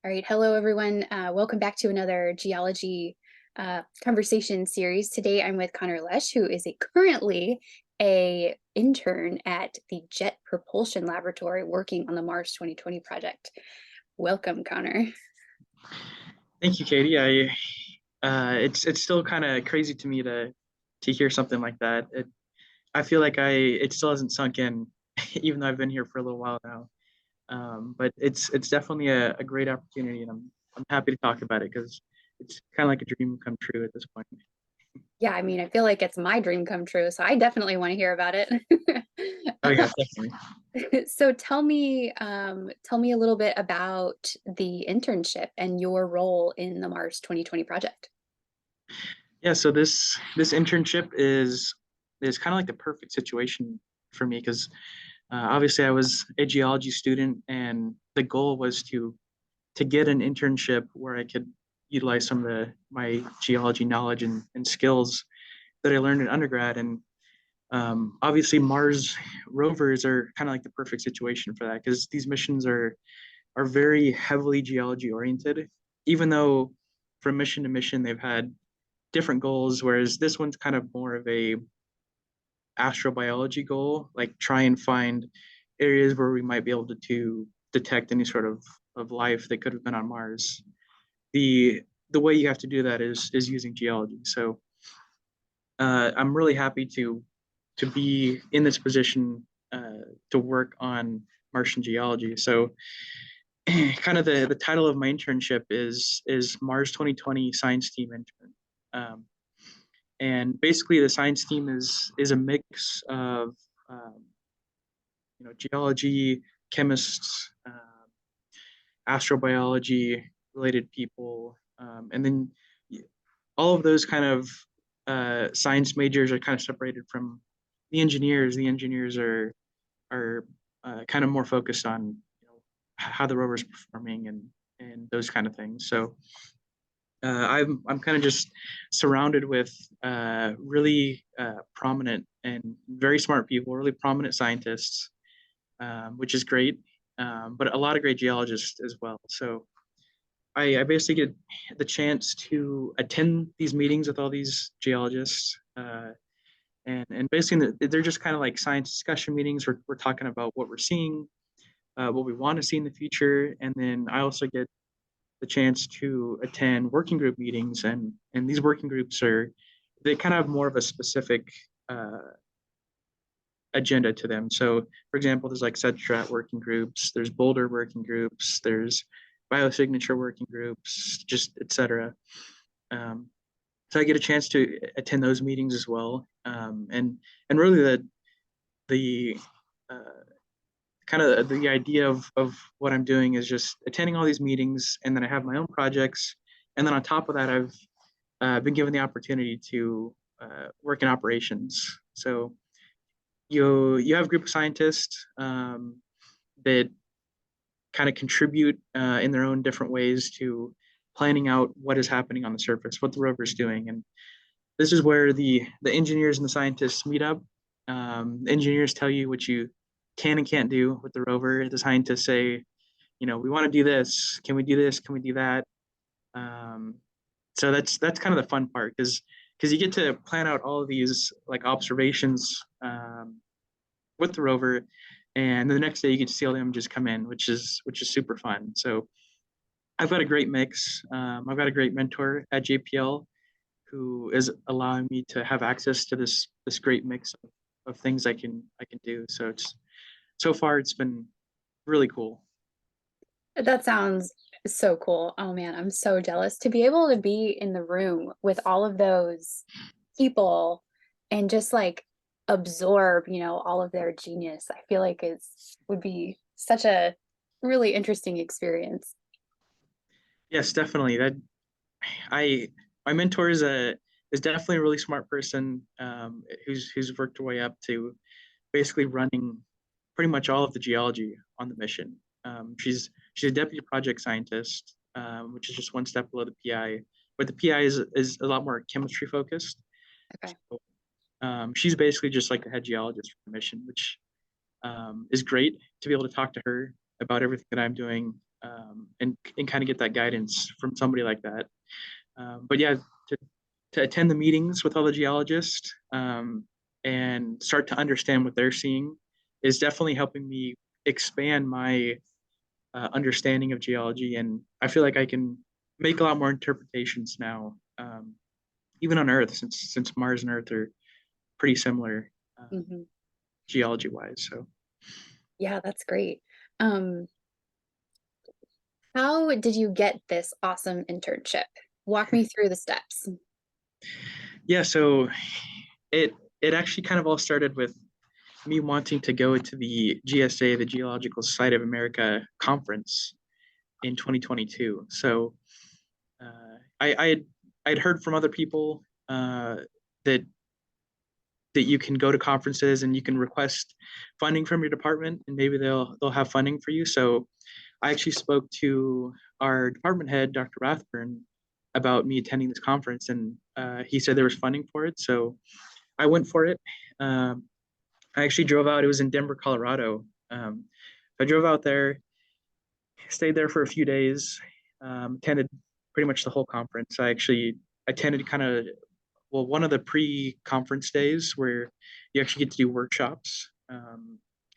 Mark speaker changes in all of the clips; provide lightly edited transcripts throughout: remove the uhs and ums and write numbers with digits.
Speaker 1: All right, hello everyone. Welcome back to another geology conversation series. Today I'm with Conner Lesh, who is currently a intern at the Jet Propulsion Laboratory working on the Mars 2020 project. Welcome, Conner.
Speaker 2: Thank you, Katie. It's still kind of crazy to me to hear something like that. I feel like it still hasn't sunk in, even though I've been here for a little while now. But it's definitely a great opportunity, and I'm happy to talk about it because it's kind of like a dream come true at this point.
Speaker 1: Yeah, I mean, I feel like it's my dream come true, so I definitely want to hear about it.
Speaker 2: Oh yeah, definitely.
Speaker 1: So tell me a little bit about the internship and your role in the Mars 2020 project.
Speaker 2: Yeah, so this internship is kind of like the perfect situation for me because obviously I was a geology student, and the goal was to get an internship where I could utilize some of my geology knowledge and skills that I learned in undergrad. And obviously, Mars rovers are kind of like the perfect situation for that because these missions are very heavily geology oriented. Even though from mission to mission they've had different goals, whereas this one's kind of more of a astrobiology goal, like try and find areas where we might be able to detect any sort of life that could have been on Mars. The way you have to do that is using geology. So I'm really happy to be in this position to work on Martian geology. So kind of the title of my internship is Mars 2020 Science Team Intern. Um, and basically the science team is a mix of um, geology, chemists, astrobiology related people, and then all of those kind of science majors are kind of separated from the engineers. The engineers are kind of more focused on how the rover is performing and those kind of things. So I'm kind of just surrounded with really prominent and very smart people, really prominent scientists, which is great. But a lot of great geologists as well. So I basically get the chance to attend these meetings with all these geologists. And basically, they're just kind of like science discussion meetings. We're talking about what we're seeing, what we want to see in the future. And then I also get the chance to attend working group meetings. And these working groups they kind of have more of a specific agenda to them. So, for example, there's like SETRAT working groups, there's Boulder working groups, there's biosignature working groups, just etc. Um, so I get a chance to attend those meetings as well, and really the uh, kind of the idea of what I'm doing is just attending all these meetings, and then I have my own projects, and then on top of that, I've been given the opportunity to work in operations. So you have a group of scientists that kind of contribute in their own different ways to planning out what is happening on the surface, what the rover is doing, and this is where the engineers and the scientists meet up. The engineers tell you what you can and can't do with the rover. The scientists say, we want to do this. Can we do this? Can we do that? Um, so that's kind of the fun part because you get to plan out all of these like observations with the rover, and the next day you get to see all them just come in, which is super fun. So I've got a great mix. I've got a great mentor at JPL who is allowing me to have access to this great mix of things I can do. So so far it's been really cool.
Speaker 1: That sounds so cool. Oh man, I'm so jealous to be able to be in the room with all of those people and just like absorb, all of their genius. I feel like it's would be such a really interesting experience.
Speaker 2: Yes, definitely. That I my mentor is definitely a really smart person who's worked her way up to basically running pretty much all of the geology on the mission. She's a deputy project scientist, which is just one step below the PI, but the PI is a lot more chemistry focused.
Speaker 1: Okay.
Speaker 2: So, she's basically just like the head geologist for the mission, which is great to be able to talk to her about everything that I'm doing. and kind of get that guidance from somebody like that. But yeah, to attend the meetings with all the geologists and start to understand what they're seeing is definitely helping me expand my understanding of geology. And I feel like I can make a lot more interpretations now, even on Earth, since Mars and Earth are pretty similar
Speaker 1: Mhm.
Speaker 2: geology wise. So
Speaker 1: Yeah, that's great. Um, how did you get this awesome internship? Walk me through the steps.
Speaker 2: yeah, so it it actually kind of all started with me wanting to go to the GSA, the Geological Society of America conference in 2022. So I'd heard from other people that you can go to conferences and you can request funding from your department, and maybe they'll have funding for you. So I actually spoke to our department head, Dr. Rathburn, about me attending this conference, and he said there was funding for it. So I went for it. Um, I actually drove out. It was in Denver, Colorado. I drove out there, stayed there for a few days, attended pretty much the whole conference. I actually attended kind of one of the pre-conference days where you actually get to do workshops.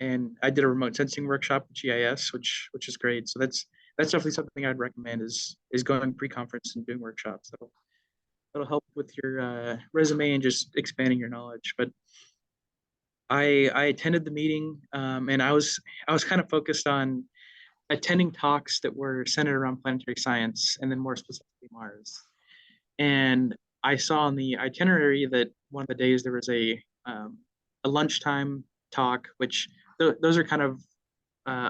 Speaker 2: And I did a remote sensing workshop with GIS, which is great. So that's definitely something I'd recommend is going pre-conference and doing workshops. That'll help with your resume and just expanding your knowledge. But I attended the meeting, and I was kind of focused on attending talks that were centered around planetary science and then more specifically Mars. And I saw on the itinerary that one of the days there was a lunchtime talk, which those are kind of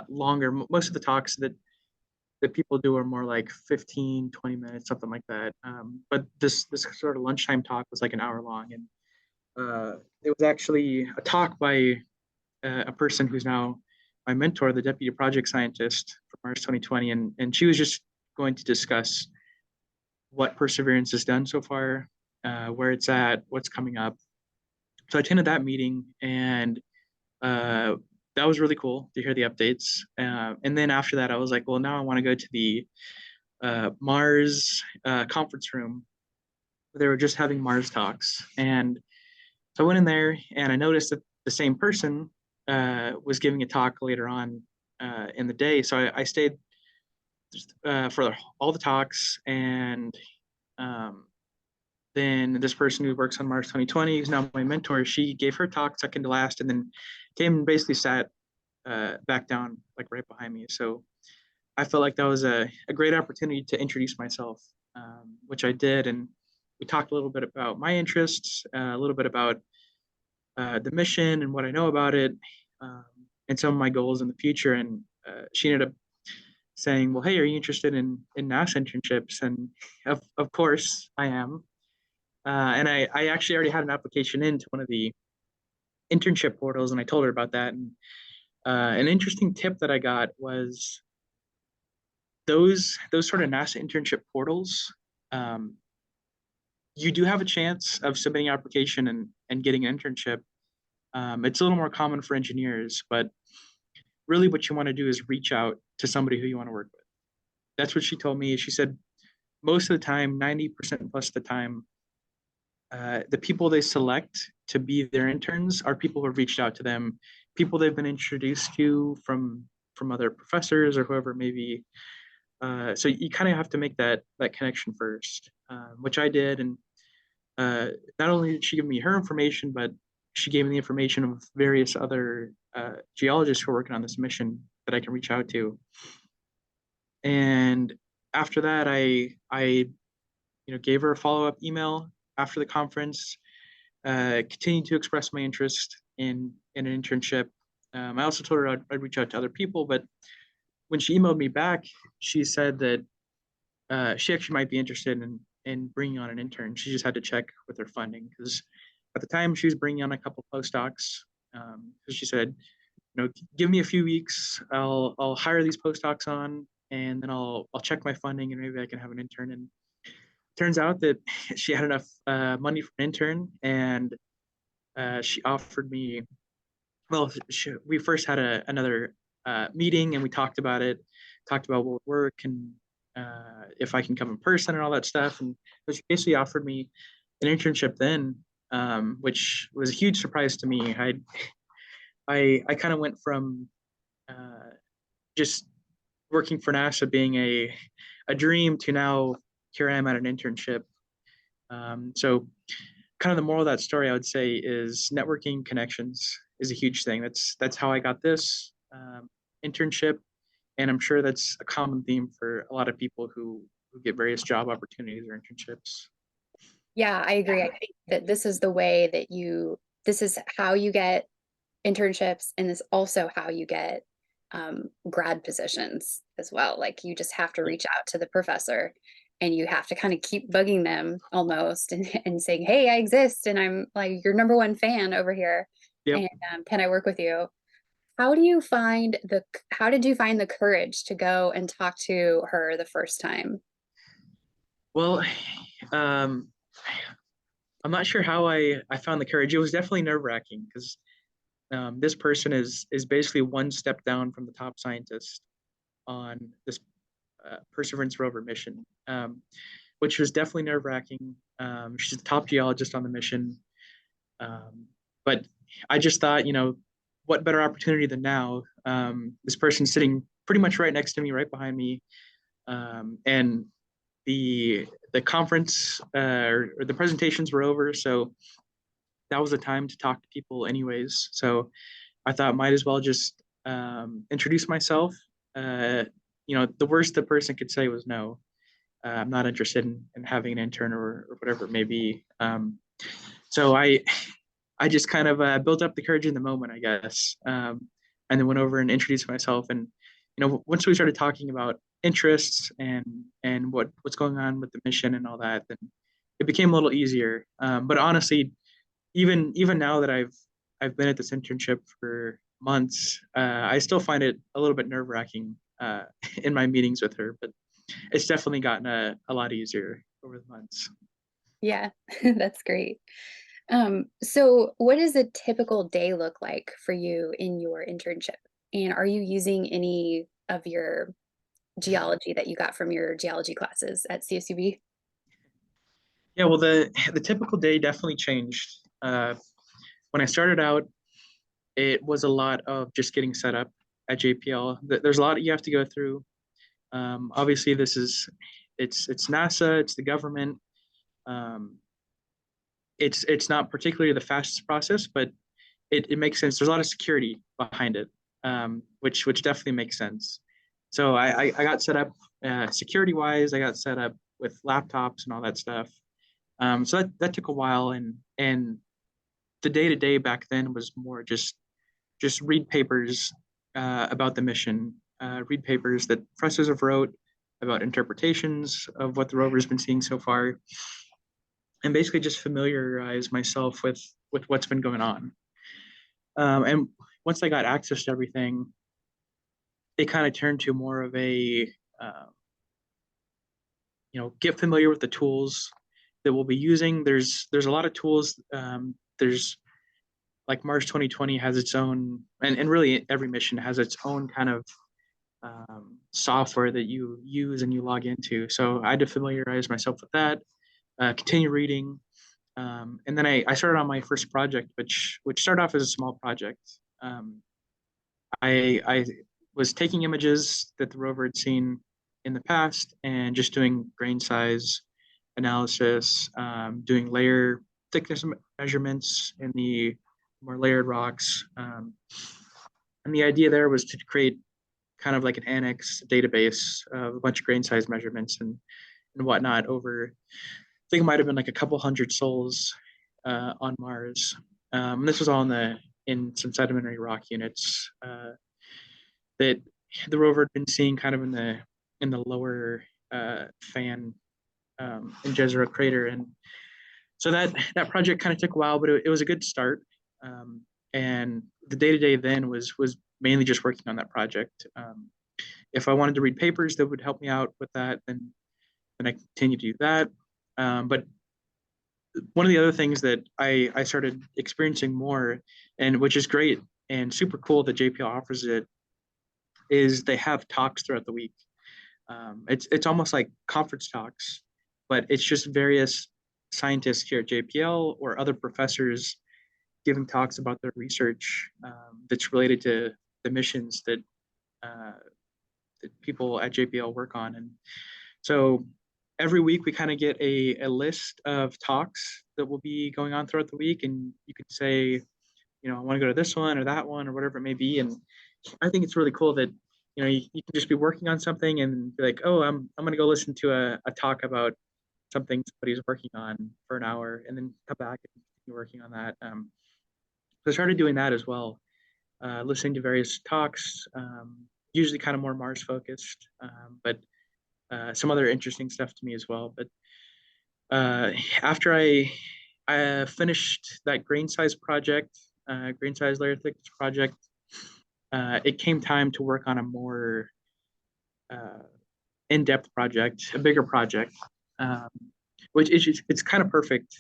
Speaker 2: longer. Most of the talks that people do are more like 15, 20 minutes, something like that. But this sort of lunchtime talk was like an hour long, and it was actually a talk by a person who's now my mentor, the deputy project scientist for Mars 2020, and she was just going to discuss what Perseverance has done so far, where it's at, what's coming up. So I attended that meeting, and uh, that was really cool to hear the updates. And then after that, I was like, well, now I want to go to the Mars conference room. They were just having Mars talks, and so I went in there, and I noticed that the same person was giving a talk later on in the day. So I stayed for all the talks, and um, then this person who works on Mars 2020, who's now my mentor, she gave her talk second to last, and then came and basically sat back down like right behind me. So I felt like that was a great opportunity to introduce myself, which I did, and we talked a little bit about my interests, a little bit about the mission and what I know about it, um, and some of my goals in the future. And she ended up saying, "Well, hey, are you interested in NASA internships?" And of course, I am. And I actually already had an application into one of the internship portals, and I told her about that. And an interesting tip that I got was those sort of NASA internship portals. Um, you do have a chance of submitting an application and getting an internship. It's a little more common for engineers, but really what you want to do is reach out to somebody who you want to work with. That's what she told me. She said most of the time, 90% plus of the time, the people they select to be their interns are people who have reached out to them, people they've been introduced to from other professors or whoever it may be. So you kind of have to make that connection first, which I did. And not only did she give me her information, but she gave me the information of various other geologists who are working on this mission that I can reach out to. And after that, I gave her a follow up email after the conference, continued to express my interest in an internship. I also told her I'd reach out to other people, but when she emailed me back, she said that she actually might be interested in bringing on an intern. She just had to check with her funding because at the time she was bringing on a couple postdocs. So she said, give me a few weeks. I'll hire these postdocs on, and then I'll check my funding, and maybe I can have an intern. And turns out that she had enough money for an intern, and she offered me. Well, we first had another meeting, and we talked about it, talked about what would work, and if I can come in person and all that stuff. And she basically offered me an internship then, which was a huge surprise to me. I kind of went from just working for NASA being a dream to now here I am at an internship. So kind of the moral of that story, I would say, is networking connections is a huge thing. That's how I got this internship, and I'm sure that's a common theme for a lot of people who get various job opportunities or internships.
Speaker 1: Yeah, I agree. I think that this is the way that this is how you get internships, and this also how you get grad positions as well. Like you just have to reach out to the professor and you have to kind of keep bugging them almost and saying, hey, I exist and I'm like your number one fan over here.
Speaker 2: Yep.
Speaker 1: And can I work with you? How did you find the courage to go and talk to her the first time?
Speaker 2: Well, um, I'm not sure how I found the courage. It was definitely nerve wracking because this person is basically one step down from the top scientist on this Perseverance rover mission, which was definitely nerve wracking. She's the top geologist on the mission, but I just thought, what better opportunity than now? This person's sitting pretty much right next to me, right behind me, and the conference or the presentations were over, so that was the time to talk to people anyways. So I thought might as well just introduce myself. The worst the person could say was no. I'm not interested in having an intern or whatever it may be. So I just kind of built up the courage in the moment, I guess, and then went over and introduced myself. And once we started talking about interests and what's going on with the mission and all that, then it became a little easier. But honestly, even now that I've been at this internship for months, I still find it a little bit nerve wracking in my meetings with her. But it's definitely gotten a lot easier over the months.
Speaker 1: Yeah, that's great. So what does a typical day look like for you in your internship? And are you using any of your geology that you got from your geology classes at CSUB?
Speaker 2: Yeah, well, the typical day definitely changed. When I started out, it was a lot of just getting set up at JPL. There's a lot you have to go through. Obviously, it's NASA, it's the government. Um, it's not particularly the fastest process, but it makes sense. There's a lot of security behind it, which definitely makes sense. So I got set up security wise. I got set up with laptops and all that stuff. So that took a while, and the day to day back then was more just read papers about the mission, read papers that professors have wrote about interpretations of what the rover's been seeing so far, and basically just familiarize myself with what's been going on. And once I got access to everything, it kind of turned to more of a get familiar with the tools that we'll be using. There's a lot of tools. There's like Mars 2020 has its own, and really every mission has its own kind of software that you use and you log into. So I had to familiarize myself with that, continue reading. And then I started on my first project, which started off as a small project. I was taking images that the rover had seen in the past and just doing grain size analysis, doing layer thickness measurements in the more layered rocks. And the idea there was to create kind of like an annex database of a bunch of grain size measurements and whatnot over, I think it might have been like a couple hundred sols on Mars. This was all in some sedimentary rock units that the rover had been seeing kind of in the lower fan in Jezero crater. And so that project kind of took a while, but it was a good start. And the day to day then was mainly just working on that project. If I wanted to read papers that would help me out with that, then I continued to do that. But one of the other things that I started experiencing more, and which is great and super cool that JPL offers it, is they have talks throughout the week. It's almost like conference talks, but it's just various scientists here at JPL or other professors giving talks about their research that's related to the missions uh, that people at JPL work on. And so every week we kind of get a list of talks that will be going on throughout the week, and you could say, I want to go to this one or that one or whatever it may be. And I think it's really cool that you can just be working on something and be like, oh, I'm going to go listen to a talk about something somebody's working on for an hour, and then come back and continue working on that. So I started doing that as well, listening to various talks, usually kind of more Mars focused, but some other interesting stuff to me as well. But after I finished that grain size project, grain size layer thickness project, it came time to work on a more uh, in-depth project, a bigger project, um, which is it's kind of perfect.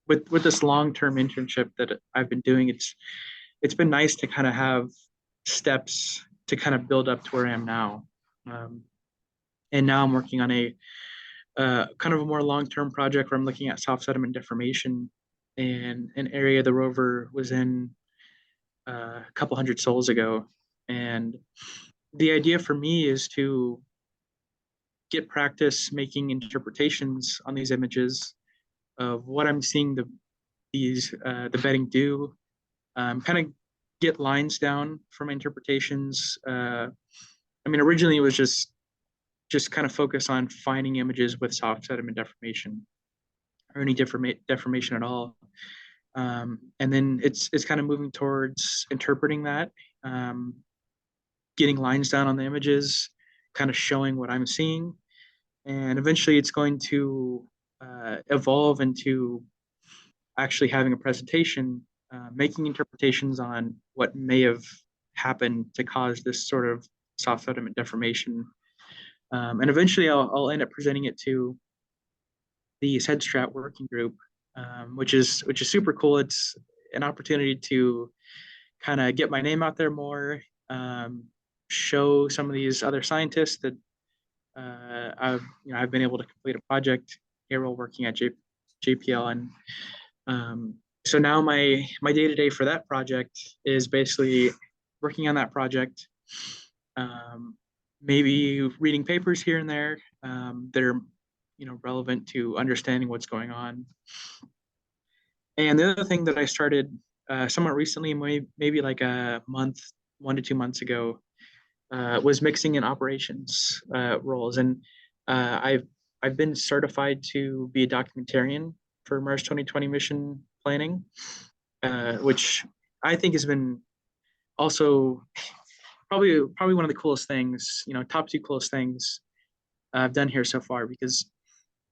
Speaker 2: With this long-term internship that I've been doing, it's been nice to kind of have steps to kind of build up to where I am now. And now I'm working on a kind of a more long-term project where I'm looking at soft sediment deformation in an area the rover was in a couple hundred sols ago. And the idea for me is to get practice making interpretations on these images of what I'm seeing the bedding do. Kind of get lines down from interpretations. I mean, originally it was just kind of focus on finding images with soft sediment deformation or any deformation at all. And then it's kind of moving towards interpreting that, um, getting lines down on the images, kind of showing what I'm seeing, and eventually it's going to evolve into actually having a presentation, making interpretations on what may have happened to cause this sort of soft sediment deformation. And eventually I'll end up presenting it to the SEDSTRAT working group, which is super cool. It's an opportunity to kind of get my name out there more, um, show some of these other scientists that I've been able to complete a project here while working at JPL. And so now my day to day for that project is basically working on that project, um, maybe reading papers here and there that are relevant to understanding what's going on. And the other thing that I started somewhat recently, maybe like a month, 1 to 2 months ago, was mixing in operations roles. And I've been certified to be a documentarian for Mars 2020 mission planning, which I think has been also probably one of the coolest things, top two coolest things I've done here so far, because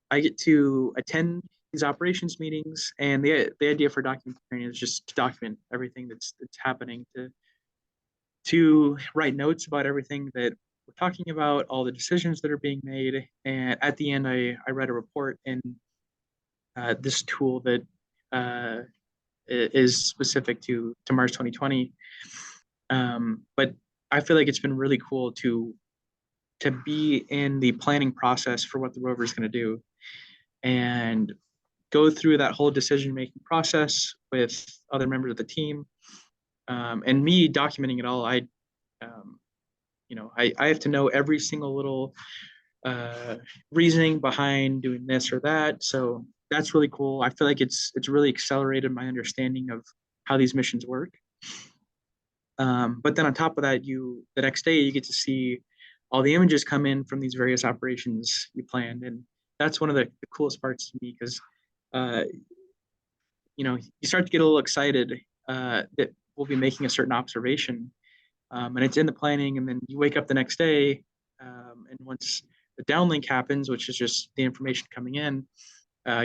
Speaker 2: I get to attend these operations meetings, and the idea for documentarian is just to document everything that's happening, to write notes about everything that we're talking about, all the decisions that are being made. And at the end, I read a report in this tool that uh, is specific to Mars 2020. But I feel like it's been really cool to be in the planning process for what the rover is going to do, and go through that whole decision making process with other members of the team, and me documenting it all. Um, I have to know every single little reasoning behind doing this or that. So that's really cool. I feel like it's really accelerated my understanding of how these missions work. But then on top of that, the next day you get to see all the images come in from these various operations you planned, and that's one of the coolest parts to me, because uh, you start to get a little excited that we'll be making a certain observation, and it's in the planning, and then you wake up the next day, and once the downlink happens, which is just the information coming in,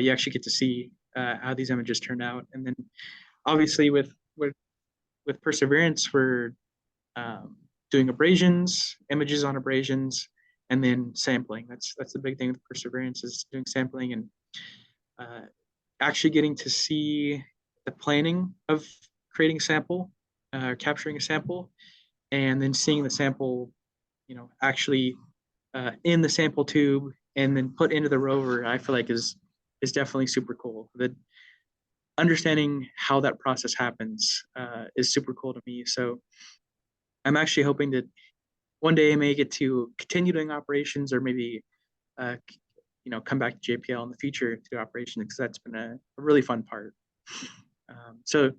Speaker 2: you actually get to see how these images turned out. And then obviously with Perseverance, we're doing abrasions, images on abrasions, and then sampling. That's the big thing with Perseverance, is doing sampling and uh, actually getting to see the planning of creating a sample, capturing a sample, and then seeing the sample, actually in the sample tube and then put into the rover, I feel like is definitely super cool. The understanding how that process happens is super cool to me. So I'm actually hoping that one day I may get to continue doing operations, or maybe uh, come back to JPL in the future to do operations, because that's been a really fun part. So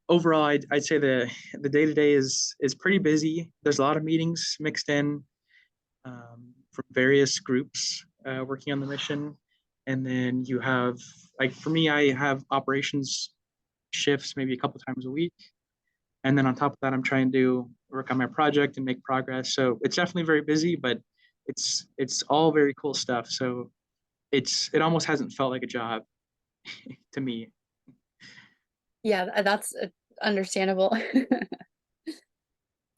Speaker 2: overall, I'd say the day to day is pretty busy. There's a lot of meetings mixed in from various groups working on the mission, and then you have, like, for me, I have operations shifts maybe a couple times a week, and then on top of that, I'm trying to work on my project and make progress. So it's definitely very busy, but it's all very cool stuff. So it almost hasn't felt like a job to me.
Speaker 1: Yeah, that's understandable.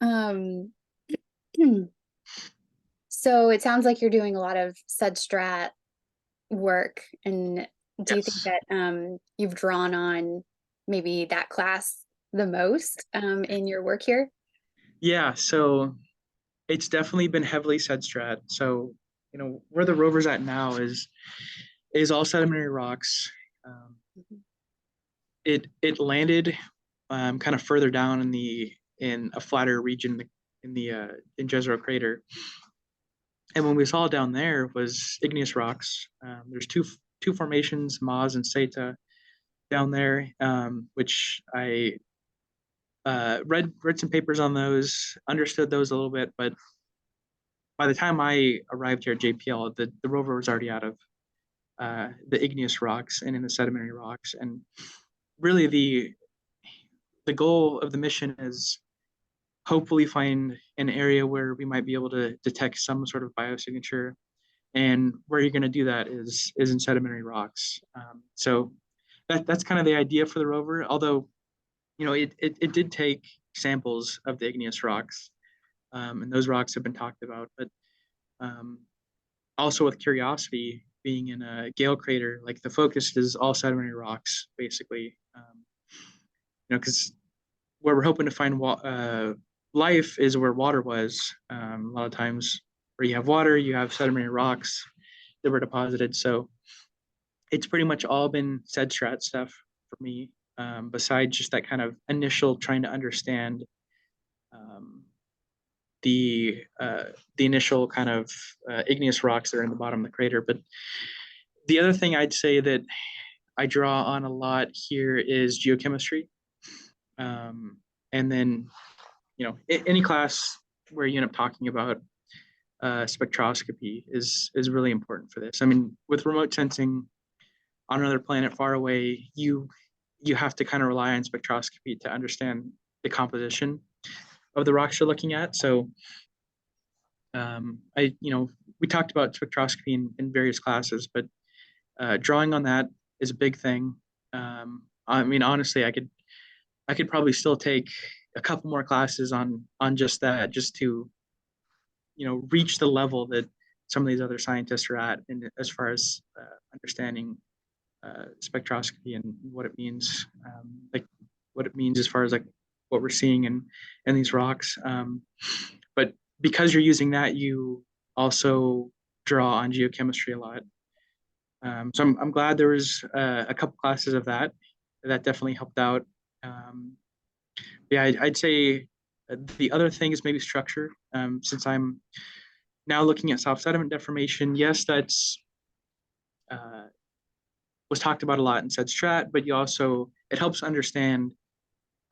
Speaker 1: Um, so it sounds like you're doing a lot of substrat work. And do you think
Speaker 2: Yes.
Speaker 1: that you've drawn on maybe that class the most in your work here?
Speaker 2: Yeah. So it's definitely been heavily strat. So where the rover's at now is all sedimentary rocks. Um,
Speaker 1: Mhm.
Speaker 2: it landed kind of further down in a flatter region in Jezero crater. And when we saw down there was igneous rocks. There's two formations, Maz and Seta, down there, which I read some papers on those, understood those a little bit, but by the time I arrived here at JPL, the rover was already out of the igneous rocks and in the sedimentary rocks. And really, the goal of the mission is hopefully find an area where we might be able to detect some sort of biosignature. And where you're going to do that is in sedimentary rocks. So that's kind of the idea for the rover. Although it did take samples of the igneous rocks, and those rocks have been talked about. But um, also with Curiosity being in a Gale crater, like the focus is all sedimentary rocks, basically. Because where we're hoping to find life is where water was. A lot of times where you have water, you have sedimentary rocks that were deposited. So it's pretty much all been strat stuff for me, besides just that kind of initial trying to understand um, the initial kind of igneous rocks that are in the bottom of the crater. But the other thing I'd say that I draw on a lot here is geochemistry. And then, any class where you end up talking about spectroscopy is really important for this. I mean, with remote sensing on another planet far away, you have to kind of rely on spectroscopy to understand the composition of the rocks you're looking at. So we talked about spectroscopy in various classes, but drawing on that is a big thing. I mean, honestly, I could probably still take a couple more classes on just that, just to reach the level that some of these other scientists are at, and as far as understanding spectroscopy and what it means, like what it means as far as like what we're seeing in these rocks. But because you're using that, you also draw on geochemistry a lot. So I'm glad there was a couple classes of that. That definitely helped out. Yeah, I'd say the other thing is maybe structure. Since I'm now looking at soft sediment deformation, yes, that's uh, was talked about a lot in strat, but it helps understand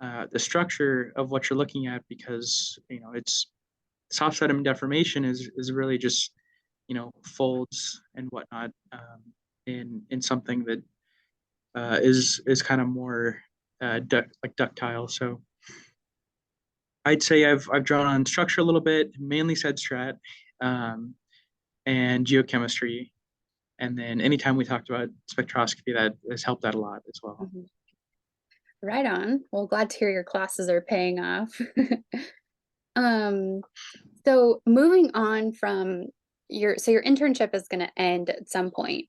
Speaker 2: the structure of what you're looking at, because it's soft sediment deformation is really just folds and whatnot, in something that is kind of more like ductile. So I'd say I've drawn on structure a little bit, mainly strat, um, and geochemistry. And then anytime we talked about spectroscopy, that has helped out a lot as well.
Speaker 1: Mhm. Right on. Well, glad to hear your classes are paying off. Um, so moving on from your internship is going to end at some point.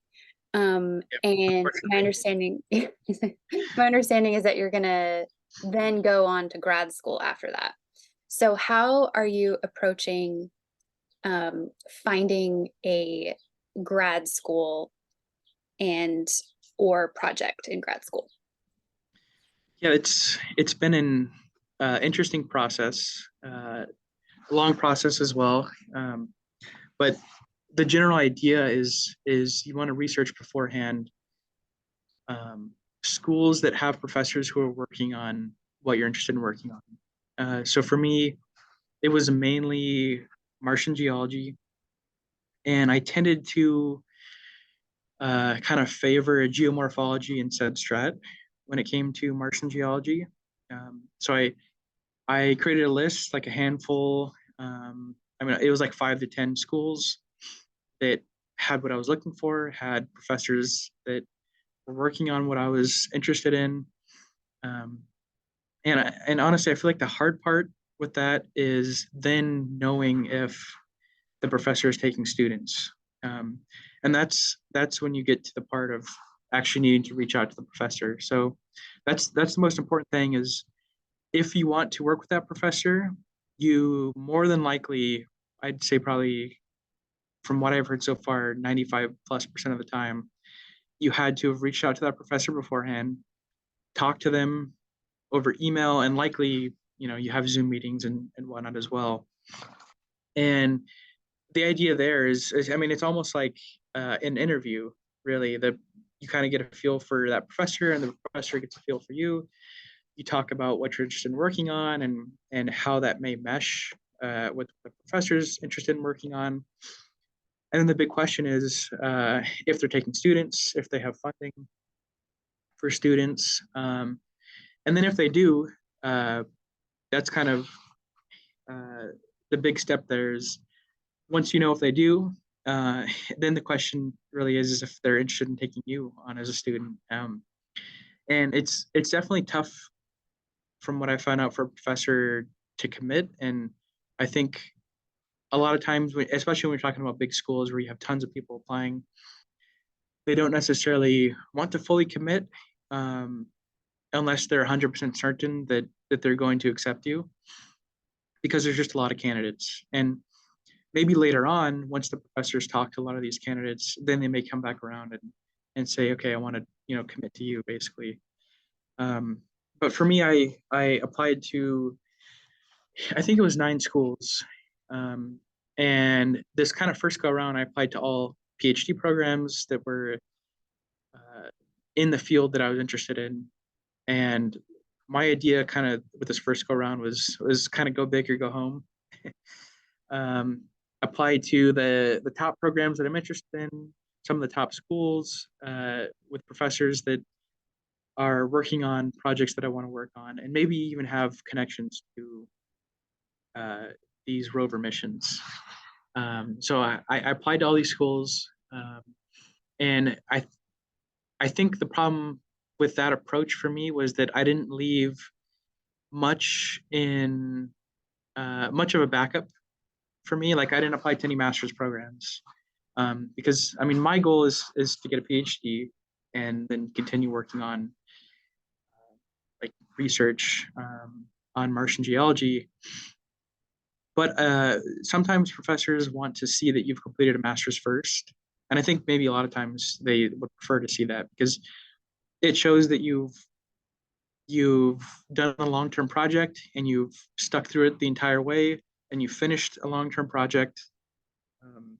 Speaker 2: Yeah,
Speaker 1: And my
Speaker 2: unfortunately.
Speaker 1: understanding my understanding is that you're going to then go on to grad school after that. So how are you approaching finding a grad school and or project in grad school?
Speaker 2: Yeah, it's been an interesting process, a long process as well. But the general idea is you want to research beforehand um, schools that have professors who are working on what you're interested in working on. So for me, it was mainly Martian geology, and I tended to kind of favor geomorphology and substrat when it came to Martian geology. So I created a list, like a handful. I mean, it was like 5 to 10 schools that had what I was looking for, had professors that were working on what I was interested in. Um, and honestly, I feel like the hard part with that is then knowing if the professor is taking students. Um, and that's when you get to the part of actually needing to reach out to the professor. So that's the most important thing is if you want to work with that professor, you more than likely, I'd say probably from what I've heard so far, 95+% of the time, you had to have reached out to that professor beforehand, talked to them over email, and likely, you have Zoom meetings and whatnot as well. And the idea there is I mean, it's almost like an interview, really, that you kind of get a feel for that professor and the professor gets a feel for you. You talk about what you're interested in working on and how that may mesh with the professor's interested in working on. And then the big question is if they're taking students, if they have funding for students. And then if they do, uh, that's kind of uh, the big step there is once you know if they do, uh, then the question really is if they're interested in taking you on as a student. And it's definitely tough from what I found out for a professor to commit. And I think a lot of times, especially when we're talking about big schools where you have tons of people applying, they don't necessarily want to fully commit um, unless they're 100% certain that they're going to accept you because there's just a lot of candidates. And maybe later on, once the professors talk to a lot of these candidates, then they may come back around and say, okay, I want to commit to you basically. But for me, I applied to I think it was 9 schools. Um, and this kind of first go around, I applied to all PhD programs that were uh, in the field that I was interested in. And my idea kind of with this first go around was kind of go big or go home. um, Apply to the top programs that I'm interested in, some of the top schools with professors that are working on projects that I want to work on, and maybe even have connections to uh, these rover missions. So I applied to all these schools, and I think the problem with that approach for me was that I didn't leave much in much of a backup for me. Like I didn't apply to any master's programs because I mean my goal is to get a PhD and then continue working on like research on Martian geology. But sometimes professors want to see that you've completed a master's first. And I think maybe a lot of times they would prefer to see that because it shows that you've done a long-term project and you've stuck through it the entire way and you finished a long-term project. Um,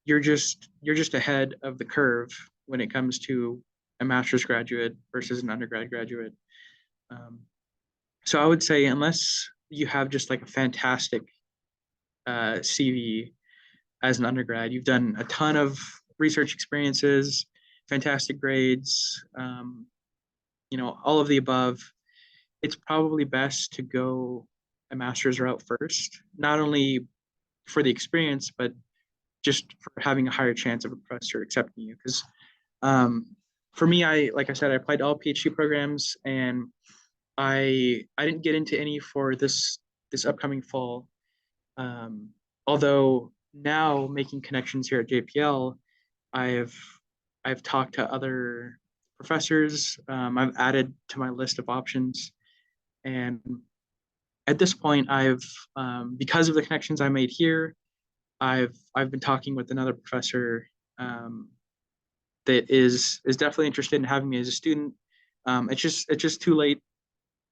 Speaker 2: you're just ahead of the curve when it comes to a master's graduate versus an undergrad graduate. Um, so I would say unless you have just like a fantastic CV as an undergrad. You've done a ton of research experiences, fantastic grades, all of the above. It's probably best to go a master's route first, not only for the experience, but just for having a higher chance of a professor accepting you. Because for me, like I said, I applied to all PhD programs, and I didn't get into any for this upcoming fall. Um, Although now making connections here at JPL, I've I've talked to other professors. I've added to my list of options, and at this point, because of the connections I made here, I've been talking with another professor um, that is definitely interested in having me as a student. It's just too late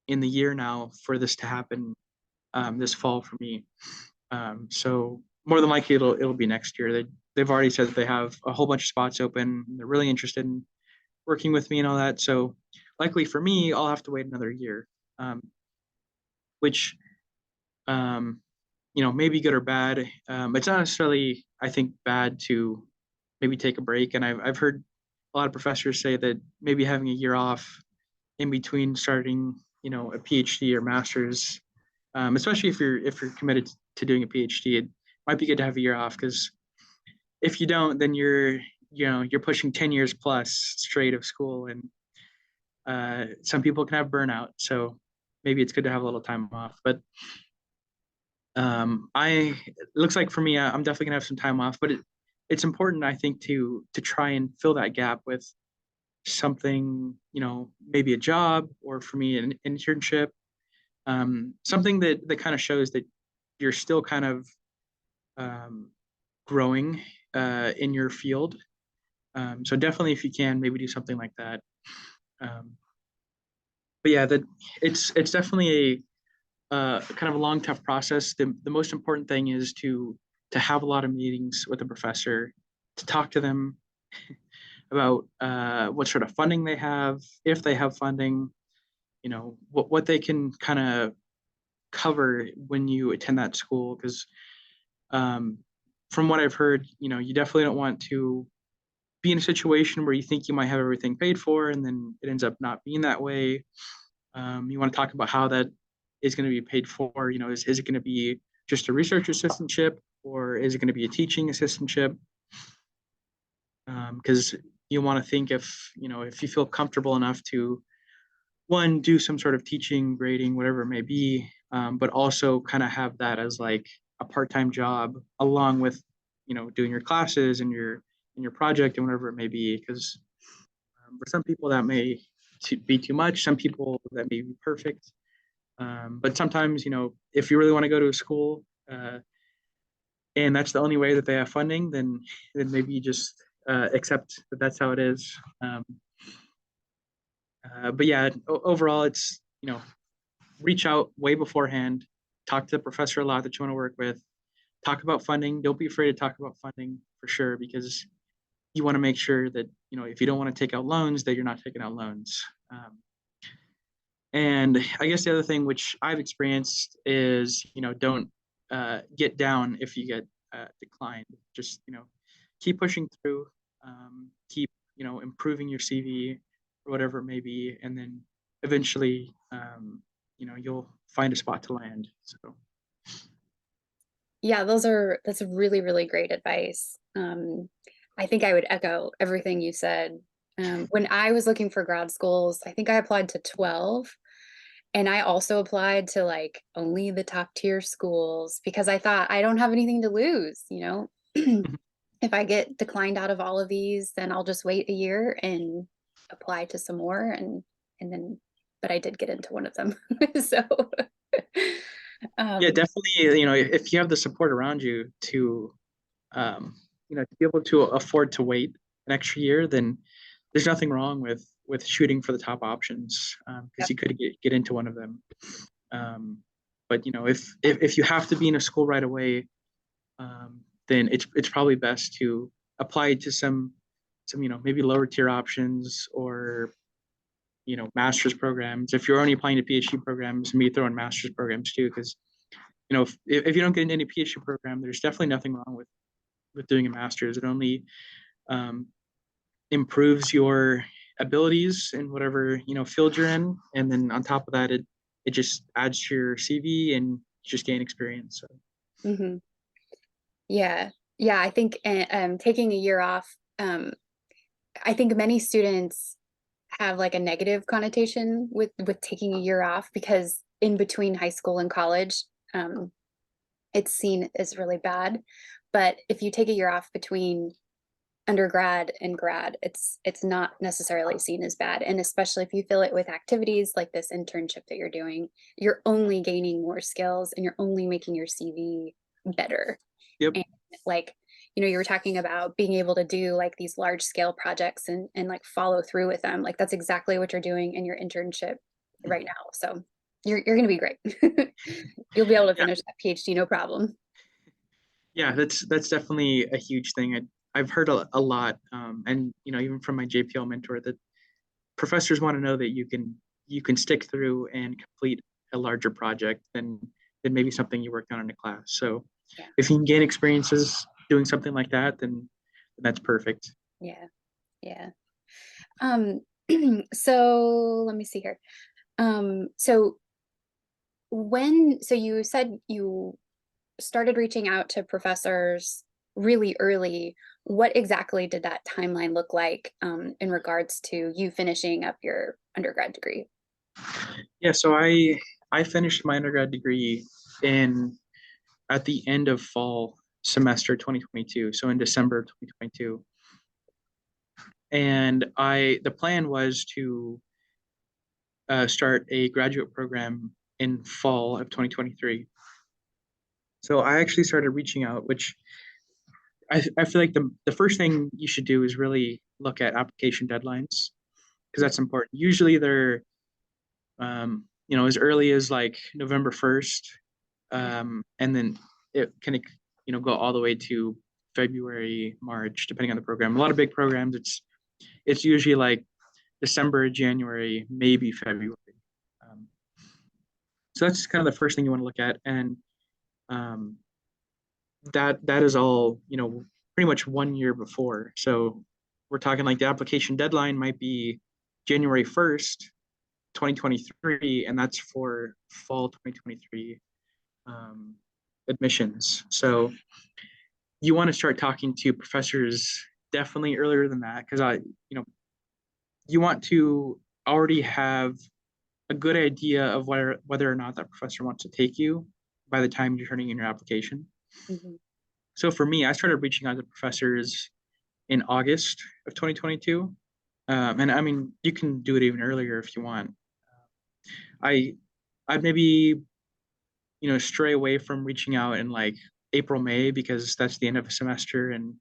Speaker 2: in the year now for this to happen this fall for me. So more than likely it'll be next year. They've already said that they have a whole bunch of spots open. They're really interested in working with me and all that. So likely for me, I'll have to wait another year, which um, may be good or bad. It's not necessarily, I think, bad to maybe take a break. And I've heard a lot of professors say that maybe having a year off in between starting, a PhD or master's, especially if you're committed to doing a PhD, it might be good to have a year off because if you don't, then you're pushing 10 years plus straight of school, and some people can have burnout. So maybe it's good to have a little time off. But it looks like for me, I'm definitely gonna have some time off. But it's important, I think, to try and fill that gap with something, maybe a job, or for me, an internship, something that kind of shows that you're still kind of um, growing in your field. So definitely, if you can, maybe do something like that. Um, but yeah, that it's definitely kind of a long, tough process. The most important thing is to have a lot of meetings with a professor, to talk to them about what sort of funding they have, if they have funding, what they can kind of cover when you attend that school. Because um, from what I've heard, you definitely don't want to be in a situation where you think you might have everything paid for and then it ends up not being that way. You want to talk about how that is going to be paid for. Is it going to be just a research assistantship, or is it going to be a teaching assistantship? Because you want to think if you feel comfortable enough to, one, do some sort of teaching, grading, whatever it may be, but also kind of have that as like a part-time job along with doing your classes and your project and whatever it may be. Because for some people that may be too much. Some people that may be perfect. But sometimes, if you really want to go to a school and that's the only way that they have funding, then maybe you just accept that that's how it is. But yeah, overall, it's reach out way beforehand, talk to the professor a lot that you want to work with, talk about funding. Don't be afraid to talk about funding for sure, because you want to make sure that if you don't want to take out loans, that you're not taking out loans. And I guess the other thing which I've experienced is, don't get down if you get declined. Just, keep pushing through, keep, improving your CV or whatever it may be. And then eventually, you'll find a spot to land. So,
Speaker 1: Yeah, that's really, really great advice. I think I would echo everything you said. When I was looking for grad schools, I think I applied to 12, and I also applied to like only the top tier schools because I thought I don't have anything to lose, you know. If I get declined out of all of these, then I'll just wait a year and apply to some more, and then but I did get into one of them. So
Speaker 2: yeah,
Speaker 1: um
Speaker 2: definitely, if you have the support around you um, to be able to afford to wait an extra year, then there's nothing wrong with shooting for the top options, because you could get into one of them. Um, but if you have to be in a school right away, then it's probably best to apply to some maybe lower tier options, or master's programs. If you're only applying to PhD programs, maybe throw in master's programs too, because if you don't get into any PhD program, there's definitely nothing wrong with doing a master's. It only um, improves your abilities in whatever field you're in, and then on top of that, it just adds to your CV and you just gain experience. So
Speaker 1: mhm. Yeah. Yeah, I think taking a year off, I think many students have like a negative connotation with taking a year off because in between high school and college, it's seen as really bad. But if you take a year off between undergrad and grad, it's not necessarily seen as bad. And especially if you fill it with activities like this internship that you're doing, you're only gaining more skills and you're only making your CV better.
Speaker 2: Yep.
Speaker 1: And like, you know, you were talking about being able to do like these large scale projects and like follow through with them. Like that's exactly what you're doing in your internship right now. So you're going to be great. You'll be able to
Speaker 2: Yeah.
Speaker 1: finish that PhD, no problem.
Speaker 2: Yeah, that's definitely a huge thing. I've heard a lot, and even from my JPL mentor, that professors want to know that you can stick through and complete a larger project than maybe something you worked on in a class. So
Speaker 1: Yeah.
Speaker 2: if you can gain experiences doing something like that, then that's perfect.
Speaker 1: Yeah. Yeah. Um, so let me see here. So so you said you started reaching out to professors really early. What exactly did that timeline look like in regards to you finishing up your undergrad degree?
Speaker 2: Yeah, so I finished my undergrad degree in at the end of fall semester 2022, so in December 2022. And the plan was to start a graduate program in fall of 2023. So I actually started reaching out, which I feel like the first thing you should do is really look at application deadlines because that's important. Usually they're as early as like November 1st, and then it can go all the way to February, March, depending on the program. A lot of big programs, it's usually like December, January, maybe February. Um, so that's kind of the first thing you want to look at, and um, that is all pretty much 1 year before. So we're talking like the application deadline might be January 1st, 2023, and that's for fall 2023 um, admissions. So you want to start talking to professors definitely earlier than that because you want to already have a good idea of whether or not that professor wants to take you by the time you're turning in your application.
Speaker 1: Mhm.
Speaker 2: So for me, I started reaching out to professors in August of 2022. And I mean, you can do it even earlier if you want. I I'd maybe stray away from reaching out in like April, May because that's the end of a semester and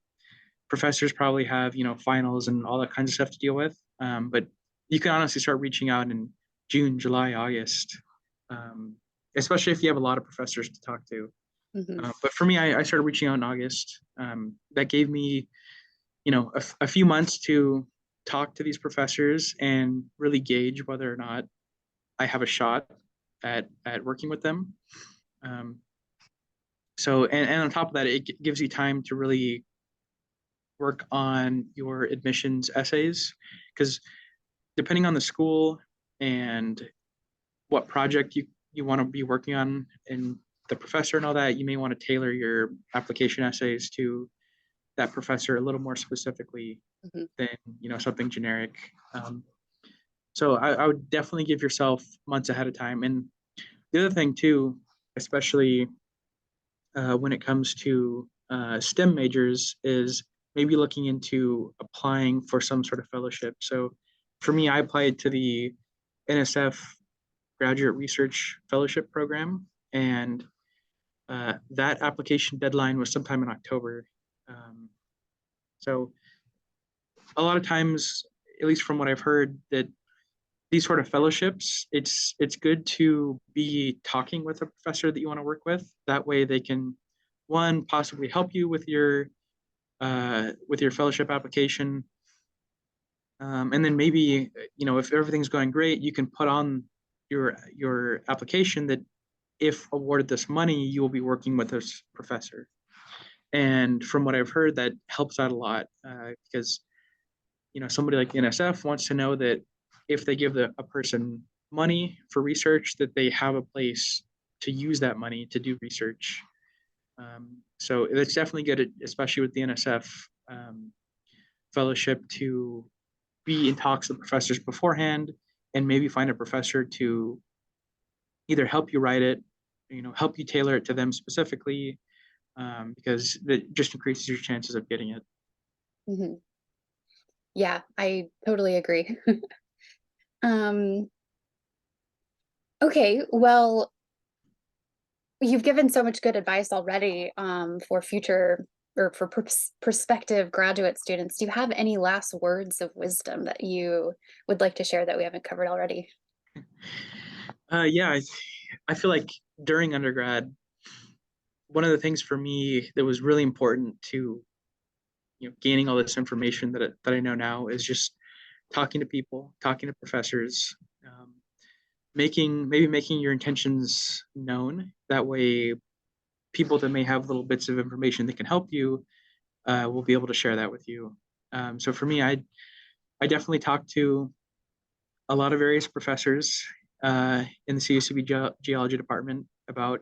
Speaker 2: professors probably have finals and all that kinds of stuff to deal with. But you can honestly start reaching out in June, July, August, um, especially if you have a lot of professors to talk to.
Speaker 1: Mhm.
Speaker 2: But for me, I started reaching out in August. That gave me a few months to talk to these professors and really gauge whether or not I have a shot at working with them. Um, and on top of that, it gives you time to really work on your admissions essays because depending on the school and what project you want to be working on and the professor and all that, you may want to tailor your application essays to that professor a little more specifically
Speaker 1: Mhm.
Speaker 2: than something generic. So I would definitely give yourself months ahead of time. And the other thing too, especially when it comes to STEM majors, is maybe looking into applying for some sort of fellowship. So for me, I applied to the NSF Graduate Research Fellowship Program, and that application deadline was sometime in October. Um, so a lot of times, at least from what I've heard, that these sort of fellowships, it's good to be talking with a professor that you want to work with. That way, they can one possibly help you with your fellowship application, and then maybe if everything's going great, you can put on your application that if awarded this money, you will be working with this professor. And from what I've heard, that helps out a lot because somebody like the NSF wants to know that if they give a person money for research, that they have a place to use that money to do research. So it's definitely good, especially with the NSF fellowship, to be in talks with professors beforehand and maybe find a professor to either help you write it, help you tailor it to them specifically, because that just increases your chances of getting it.
Speaker 1: Mhm. Yeah, I totally agree. Um, okay, well, you've given so much good advice already for future or for prospective graduate students. Do you have any last words of wisdom that you would like to share that we haven't covered already?
Speaker 2: Yeah, I feel like during undergrad, one of the things for me that was really important to gaining all this information that I know now is just talking to people, talking to professors, um, making your intentions known. That way, people that may have little bits of information that can help you will be able to share that with you. So for me, I definitely talked to a lot of various professors in the CSUB geology department about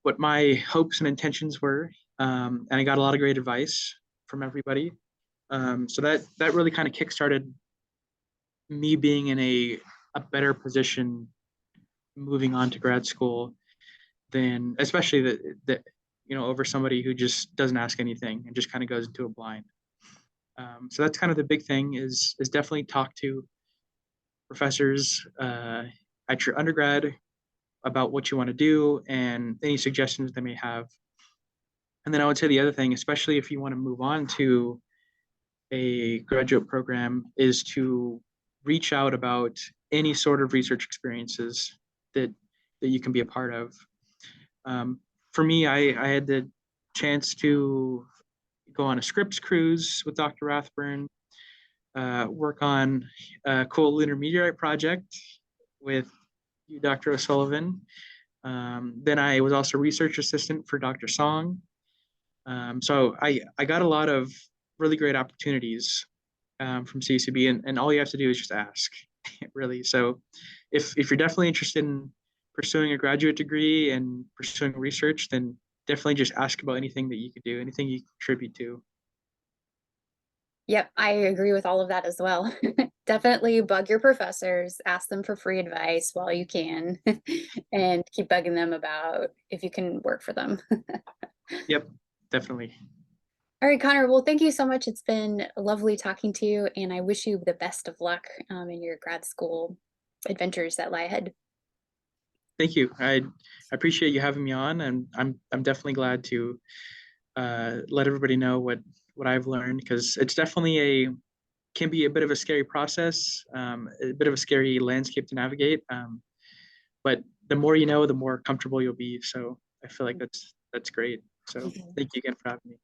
Speaker 2: what my hopes and intentions were, and I got a lot of great advice from everybody. So that really kind of kickstarted me being in a better position moving on to grad school than especially that over somebody who just doesn't ask anything and just kind of goes into a blind. So that's kind of the big thing is definitely talk to professors at your undergrad about what you want to do and any suggestions they may have. And then I would say the other thing, especially if you want to move on to a graduate program, is to reach out about any sort of research experiences that you can be a part of. Um, for me, I had the chance to go on a Scripps cruise with Dr. Rathburn, work on a cool lunar meteorite project with you, Dr. O'Sullivan. Then I was also research assistant for Dr. Song. So I got a lot of really great opportunities from CCB, and all you have to do is just ask, really. So if you're definitely interested in pursuing a graduate degree and pursuing research, then definitely just ask about anything that you could do, anything you contribute to.
Speaker 1: Yep, I agree with all of that as well. Definitely bug your professors, ask them for free advice while you can, and keep bugging them about if you can work for them.
Speaker 2: Yep, definitely.
Speaker 1: All right, Connor. Well, thank you so much. It's been lovely talking to you, and I wish you the best of luck in your grad school adventures that lie ahead.
Speaker 2: Thank you. I appreciate you having me on, and I'm definitely glad to let everybody know what I've learned because it's definitely a can be a bit of a scary process, a bit of a scary landscape to navigate. But the more you know, the more comfortable you'll be. So I feel like that's great. So
Speaker 1: Mhm.
Speaker 2: thank you again for having me.